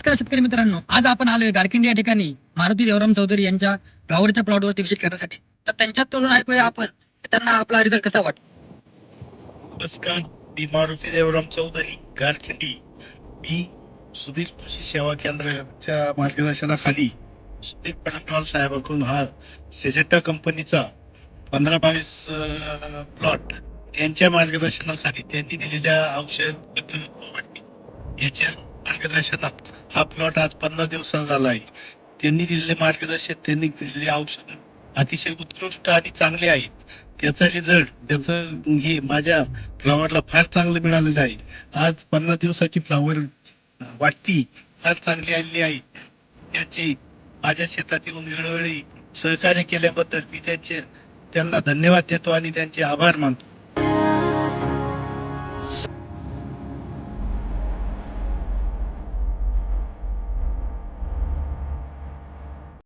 नमस्कार शेतकरी मित्रांनो, आज आपण आलोय गारखिंडी या ठिकाणी मारुती देवराम चौधरी यांच्या फ्लॉवरच्या प्लॉटवरती विजिट करण्यासाठी. तर त्यांच्याच तोडून ऐकूया आपण त्यांना आपला रिझल्ट कसा वाटतो. नमस्कार, मी मारुती देवराम चौधरी गारखिंडी. मी सुधीर कृषी सेवा केंद्राच्या मार्गदर्शनाखाली सुधीर पडणकर साहेबांकडून हा सेजेंटा कंपनीचा 15-22 प्लॉट यांच्या मार्गदर्शनाखाली त्यांनी दिलेल्या औषध याच्या मार्गदर्शनात हा प्लॉट आज 15 दिवसांचा झाला आहे. त्यांनी दिलेले मार्गदर्शन, त्यांनी दिलेले औषध अतिशय उत्कृष्ट आणि चांगले आहेत. त्याचा रिझल्ट, त्याचं हे माझ्या फ्लॉवरला फार चांगलं मिळालेलं आहे. आज 15 दिवसाची फ्लॉवर वाटती फार चांगली आलेली आहे. त्याचे माझ्या शेतात येऊन वेळोवेळी सहकार्य केल्याबद्दल मी त्यांना धन्यवाद देतो आणि त्यांचे आभार मानतो.